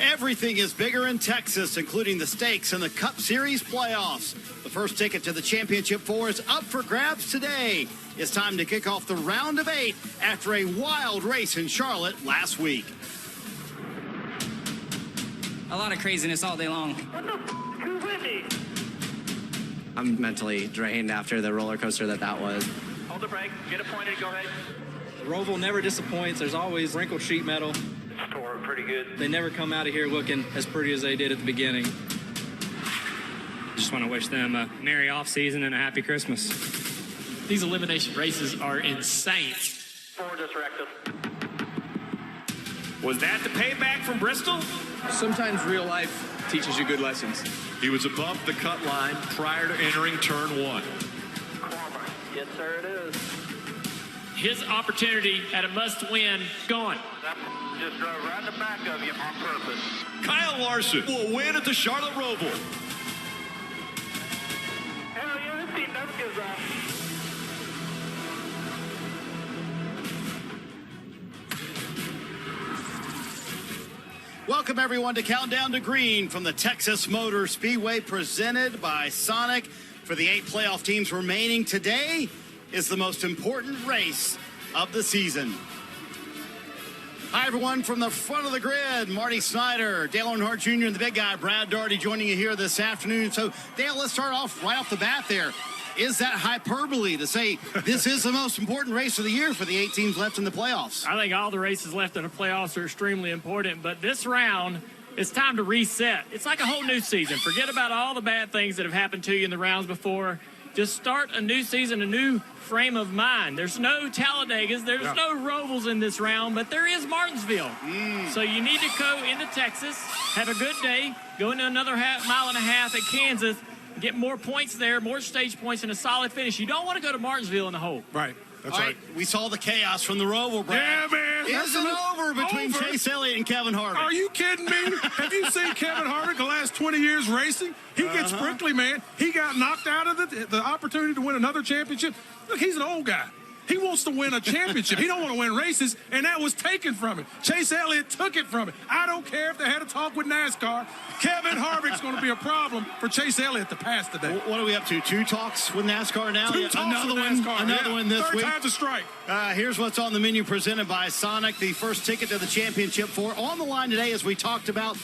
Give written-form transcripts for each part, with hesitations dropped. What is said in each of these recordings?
Everything is bigger in Texas, including the stakes and the Cup Series playoffs. The first ticket to the Championship 4 is up for grabs today. It's time to kick off the round of 8 after a wild race in Charlotte last week. A lot of craziness all day long. Who's winning? I'm mentally drained after the roller coaster that was. Hold the brake, get it pointed, go ahead. Roval never disappoints. There's always wrinkled sheet metal. Scoring pretty good. They never come out of here looking as pretty as they did at the beginning. Just want to wish them a merry off-season and a happy Christmas. These elimination races are insane. Forward is directive. Was that the payback from Bristol? Sometimes real life teaches you good lessons. He was above the cut line prior to entering turn 1. Yes, sir, it is. His opportunity at a must-win gone. Just drove right in the back of you on purpose. Kyle Larson will win at the Charlotte Roval. Hell yeah, this team does give up. Welcome, everyone, to Countdown to Green from the Texas Motor Speedway, presented by Sonic. For the 8 playoff teams remaining, today is the most important race of the season. Hi, everyone, from the front of the grid, Marty Snyder, Dale Earnhardt Jr., and the big guy, Brad Daugherty, joining you here this afternoon. So, Dale, let's start off right off the bat there. Is that hyperbole to say this is the most important race of the year for the 8 teams left in the playoffs? I think all the races left in the playoffs are extremely important, but this round, it's time to reset. It's like a whole new season. Forget about all the bad things that have happened to you in the rounds before. Just start a new season, a new frame of mind. There's no Talladegas, there's no Rovals in this round, but there is Martinsville. So you need to go into Texas, have a good day, go into another mile and a half at Kansas, get more points there, more stage points, and a solid finish. You don't want to go to Martinsville in the hole. Right. That's right. We saw the chaos from the Roval, Brad. Yeah, man. Isn't over between Chase Elliott and Kevin Harvick. Are you kidding me? Have you seen Kevin Harvick the last 20 years racing? He gets prickly, man. He got knocked out of the opportunity to win another championship. Look, he's an old guy. He wants to win a championship. He don't want to win races, and that was taken from him. Chase Elliott took it from him. I don't care if they had a talk with NASCAR. Kevin Harvick's going to be a problem for Chase Elliott to pass today. What are we up to? 2 talks with NASCAR now? Two talks with NASCAR. Another one this week. Third time's a strike. Here's what's on the menu presented by Sonic. The first ticket to the Championship 4 on the line today, as we talked about.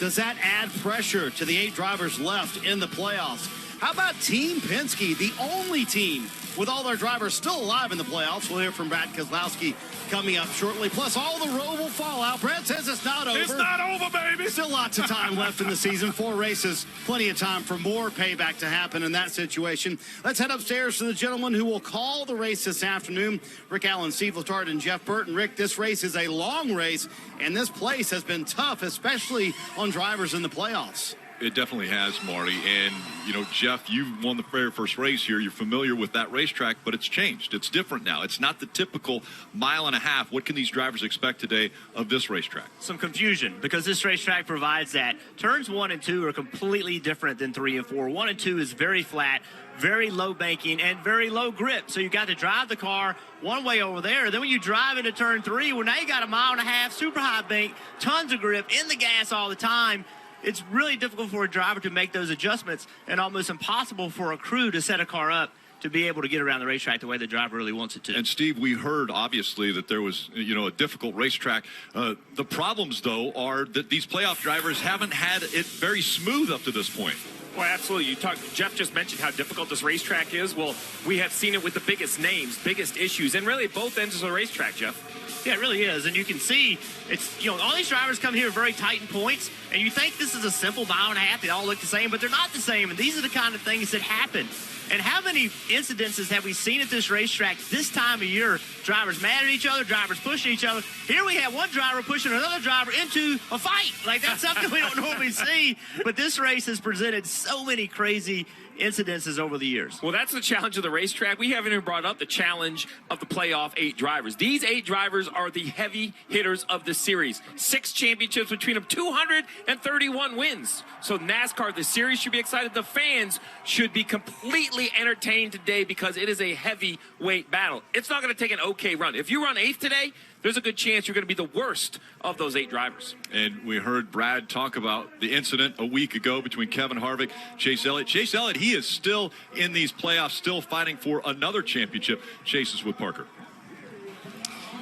Does that add pressure to the 8 drivers left in the playoffs? How about Team Penske, the only team with all their drivers still alive in the playoffs? We'll hear from Brad Keselowski coming up shortly. Plus, all the Roval fallout. Brad says it's not over. It's not over, baby. Still lots of time left in the season. 4 races, plenty of time for more payback to happen in that situation. Let's head upstairs to the gentleman who will call the race this afternoon, Rick Allen, Steve Letarte, and Jeff Burton. Rick, this race is a long race, and this place has been tough, especially on drivers in the playoffs. It definitely has, Marty. And, you know, Jeff, you won the very first race here. You're familiar with that racetrack, but it's changed. It's different now. It's not the typical mile and a half. What can these drivers expect today of this racetrack? Some confusion, because this racetrack provides that. Turns 1 and 2 are completely different than 3 and 4. 1 and 2 is very flat, very low banking, and very low grip. So you got to drive the car one way over there. Then when you drive into turn 3, well, now you got a mile and a half, super high bank, tons of grip, in the gas all the time. It's really difficult for a driver to make those adjustments, and almost impossible for a crew to set a car up to be able to get around the racetrack the way the driver really wants it to. And Steve, we heard obviously that there was, you know, a difficult racetrack. The problems, though, are that these playoff drivers haven't had it very smooth up to this point. Well, absolutely. Jeff just mentioned how difficult this racetrack is. Well, we have seen it with the biggest names, biggest issues, and really both ends of the racetrack, Jeff. Yeah, it really is. And you can see, it's, you know, all these drivers come here very tight in points, and you think this is a simple mile and a half. They all look the same, but they're not the same. And these are the kind of things that happen. And how many incidences have we seen at this racetrack this time of year? Drivers mad at each other, drivers pushing each other. Here we have one driver pushing another driver into a fight. Like, that's something we don't normally see. But this race has presented so many crazy incidences over the years. Well, that's the challenge of the racetrack. We haven't even brought up the challenge of the playoff 8 drivers. These 8 drivers are the heavy hitters of the series. 6 championships between them, 231 wins. So NASCAR, the series should be excited. The fans should be completely entertained today because it is a heavyweight battle. It's not going to take an okay run. If you run 8th today, there's a good chance you're going to be the worst of those 8 drivers. And we heard Brad talk about the incident a week ago between Kevin Harvick, Chase Elliott. Chase Elliott, he is still in these playoffs, still fighting for another championship. Chase is with Parker.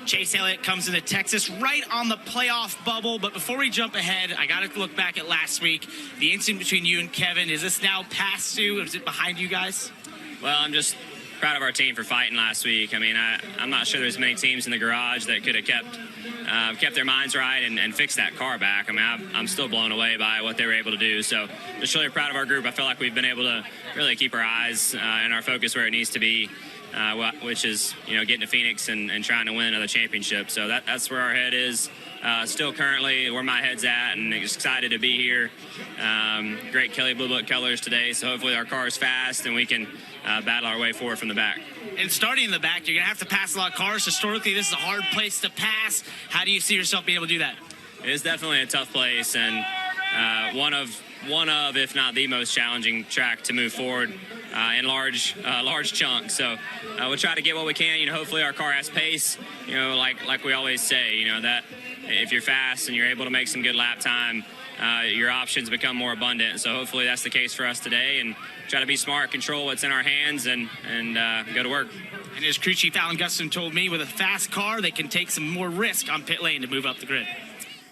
Chase Elliott comes into Texas right on the playoff bubble. But before we jump ahead, I got to look back at last week. The incident between you and Kevin, is this now past you? Is it behind you guys? Well, I'm just proud of our team for fighting last week. I mean, I'm not sure there's many teams in the garage that could have kept their minds right and fixed that car back. I mean, I'm still blown away by what they were able to do. So just really proud of our group. I feel like we've been able to really keep our eyes and our focus where it needs to be, which is, getting to Phoenix and trying to win another championship. So that's where our head is. Still currently where my head's at, and excited to be here. Great Kelly Blue Book colors today, so hopefully our car is fast and we can battle our way forward from the back. And starting in the back, you're going to have to pass a lot of cars. Historically, this is a hard place to pass. How do you see yourself being able to do that? It is definitely a tough place, and one of, if not the most challenging track to move forward in large chunks. So we'll try to get what we can. Hopefully our car has pace. Like we always say, that if you're fast and you're able to make some good lap time, your options become more abundant. So hopefully that's the case for us today, and try to be smart, control what's in our hands, and go to work. And as crew chief Alan Gustin told me, with a fast car, they can take some more risk on pit lane to move up the grid.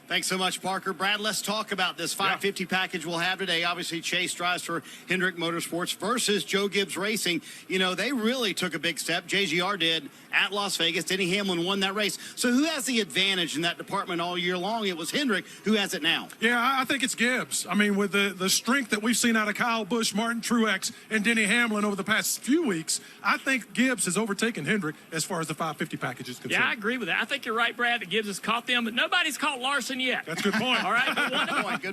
Thanks so much, Parker. Brad, let's talk about this 550 package we'll have today. Obviously, Chase drives for Hendrick Motorsports versus Joe Gibbs Racing. They really took a big step. JGR did at Las Vegas. Denny Hamlin won that race. So who has the advantage in that department all year long? It was Hendrick. Who has it now? Yeah, I think it's Gibbs. I mean, with the strength that we've seen out of Kyle Busch, Martin Truex, and Denny Hamlin over the past few weeks, I think Gibbs has overtaken Hendrick as far as the 550 package is concerned. Yeah, I agree with that. I think you're right, Brad, that Gibbs has caught them, but nobody's caught Larson yet. That's a good point. All right?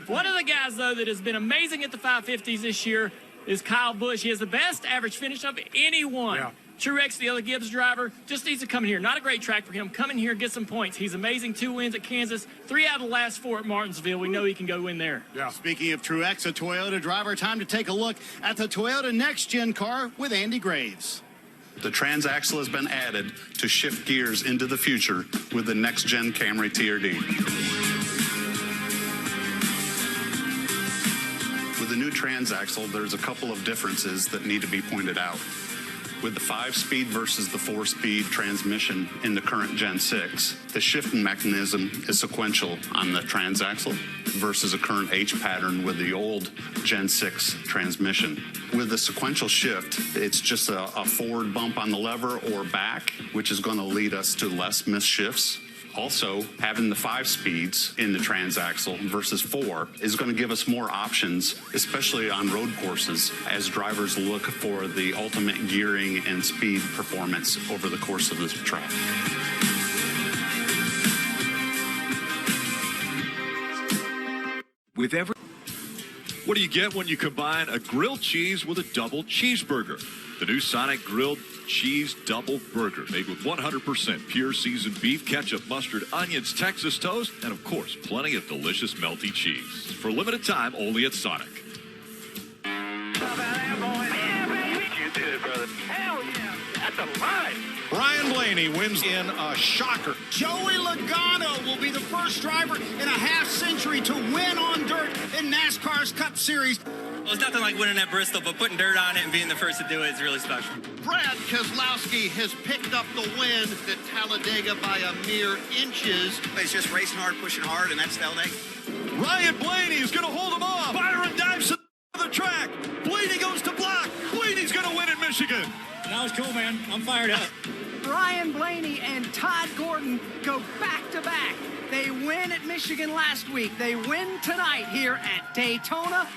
One of the guys, though, that has been amazing at the 550s this year is Kyle Busch. He has the best average finish of anyone. Yeah. Truex, the other Gibbs driver, just needs to come in here. Not a great track for him. Come in here and get some points. He's amazing. 2 wins at Kansas, 3 out of the last 4 at Martinsville. We know he can go in there. Yeah. Speaking of Truex, a Toyota driver, time to take a look at the Toyota next-gen car with Andy Graves. The transaxle has been added to shift gears into the future with the next-gen Camry TRD. With the new transaxle, there's a couple of differences that need to be pointed out. With the 5-speed versus the 4-speed transmission in the current Gen 6, the shifting mechanism is sequential on the transaxle versus a current H pattern with the old Gen 6 transmission. With the sequential shift, it's just a forward bump on the lever or back, which is going to lead us to less missed shifts. Also, having the 5 speeds in the transaxle versus 4 is going to give us more options, especially on road courses, as drivers look for the ultimate gearing and speed performance over the course of this track. What do you get when you combine a grilled cheese with a double cheeseburger? The new Sonic Grilled Cheese Double Burger, made with 100% pure seasoned beef, ketchup, mustard, onions, Texas toast, and of course, plenty of delicious melty cheese. For a limited time, only at Sonic. You did it, brother. Hell yeah. That's a line. Brian Blaney wins in a shocker. Joey Logano will be the first driver in a half-century to win on dirt in NASCAR's Cup Series. Well, it's nothing like winning at Bristol, but putting dirt on it and being the first to do it is really special. Brad Keselowski has picked up the win at Talladega by a mere inches. He's just racing hard, pushing hard, and that's Talladega. Ryan Blaney is going to hold him off. Byron dives to the track. Blaney goes to block. Blaney's going to win in Michigan. That was cool, man. I'm fired up. Brian Blaney and Todd Gordon go back-to-back. They win at Michigan last week. They win tonight here at Daytona.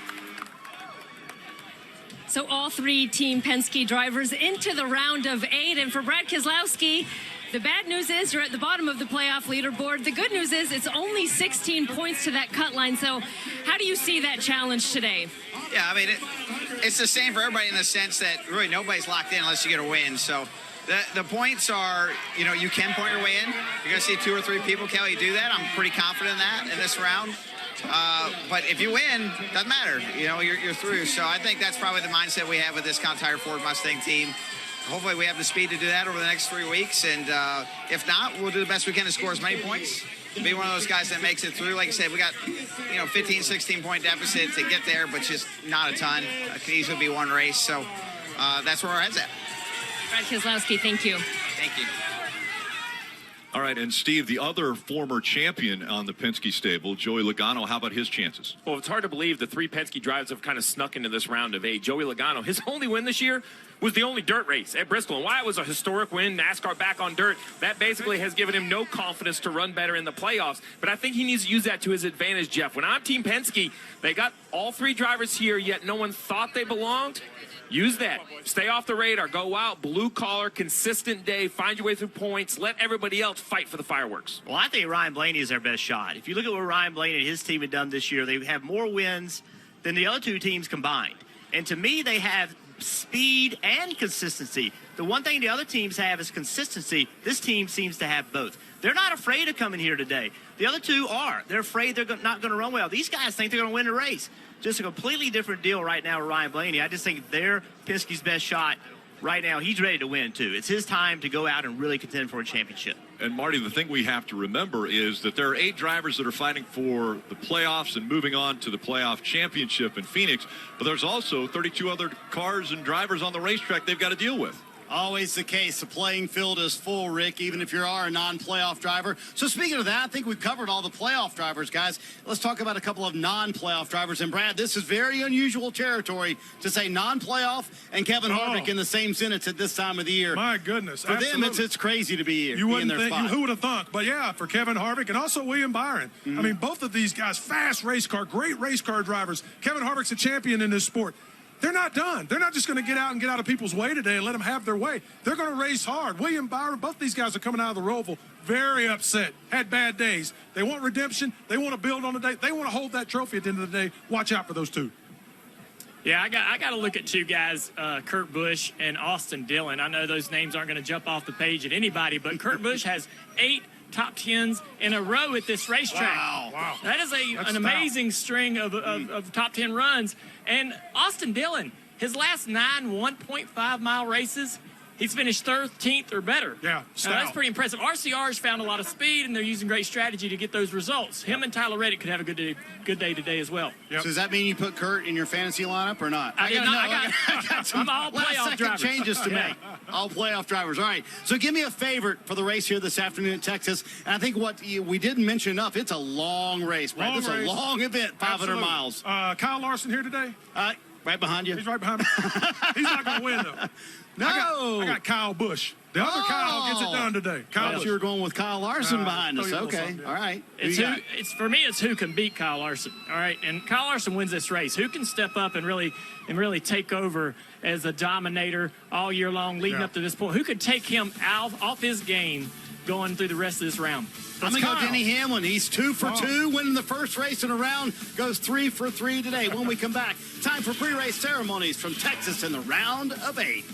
So all 3 Team Penske drivers into the round of 8. And for Brad Keselowski, the bad news is you're at the bottom of the playoff leaderboard. The good news is it's only 16 points to that cut line. So how do you see that challenge today? Yeah, I mean, it's the same for everybody in the sense that really nobody's locked in unless you get a win. So the points are, you can point your way in. You're going to see 2 or 3 people, Kelly, do that. I'm pretty confident in that in this round. But if you win, doesn't matter. You're through. So I think that's probably the mindset we have with this Continental Ford Mustang team. hopefully we have the speed to do that over the next 3 weeks. And if not, we'll do the best we can to score as many points. Be one of those guys that makes it through. Like I said, we got 15, 16-point deficit to get there, but just not a ton. Could easily be one race. So that's where our head's at. Brad Keselowski, thank you. Thank you. All right, and Steve, the other former champion on the Penske stable, Joey Logano, how about his chances? Well, it's hard to believe the 3 Penske drivers have kind of snuck into this round of 8. Joey Logano, his only win this year was the only dirt race at Bristol. And why it was a historic win, NASCAR back on dirt, that basically has given him no confidence to run better in the playoffs. But I think he needs to use that to his advantage, Jeff. When I'm Team Penske, they got all 3 drivers here, yet no one thought they belonged. Use that. Stay off the radar. Go out. Blue collar, consistent day. Find your way through points. Let everybody else fight for the fireworks. Well, I think Ryan Blaney is their best shot. If you look at what Ryan Blaney and his team have done this year, they have more wins than the other 2 teams combined. And to me, they have speed and consistency. The one thing the other teams have is consistency. This team seems to have both. They're not afraid of coming here today. The other 2 are. They're afraid they're not going to run well. These guys think they're going to win the race. Just a completely different deal right now with Ryan Blaney. I just think they're Penske's best shot right now. He's ready to win, too. It's his time to go out and really contend for a championship. And, Marty, the thing we have to remember is that there are 8 drivers that are fighting for the playoffs and moving on to the playoff championship in Phoenix, but there's also 32 other cars and drivers on the racetrack they've got to deal with. Always the case. The playing field is full, Rick, even if you are a non-playoff driver. So speaking of that, I think we've covered all the playoff drivers, guys. Let's talk about a couple of non-playoff drivers. And, Brad, this is very unusual territory to say non-playoff and Kevin Harvick in the same sentence at this time of the year. My goodness. For them, it's crazy to be here. You wouldn't think, who would have thought? But, yeah, for Kevin Harvick and also William Byron. Mm-hmm. I mean, both of these guys, fast race car, great race car drivers. Kevin Harvick's a champion in this sport. They're not done. They're not just going to get out and get out of people's way today and let them have their way. They're going to race hard. William Byron, both these guys are coming out of the Roval very upset, had bad days. They want redemption. They want to build on the day. They want to hold that trophy at the end of the day. Watch out for those 2. Yeah, I got to look at 2 guys, Kurt Busch and Austin Dillon. I know those names aren't going to jump off the page at anybody, but Kurt Busch has 8 top 10s in a row at this racetrack. Wow. That is an amazing string of top 10 runs. And Austin Dillon, his last 9 1.5-mile races, he's finished 13th or better. Yeah, that's pretty impressive. RCR's found a lot of speed, and they're using great strategy to get those results. Him and Tyler Reddick could have a good day today as well. Yep. So does that mean you put Kurt in your fantasy lineup or not? I got some I'm all playoff drivers. Changes to make. All playoff drivers. All right. So give me a favorite for the race here this afternoon in Texas. And I think we didn't mention enough, it's a long race, Brad. It's a long event, 500 miles. Kyle Larson here today? Right behind you. He's right behind me. He's not going to win, though. No. I got Kyle Busch. The other Kyle gets it done today. Kyle Busch. You were going with Kyle Larson behind us. Okay. All right. For me, it's who can beat Kyle Larson. All right. And Kyle Larson wins this race. Who can step up and really take over as a dominator all year long leading up to this point? Who could take him off his game going through the rest of this round? I'm going to go Denny Hamlin. He's 2 for 2, winning the first race in a round. Goes 3 for 3 today. When we come back, time for pre-race ceremonies from Texas in the round of 8.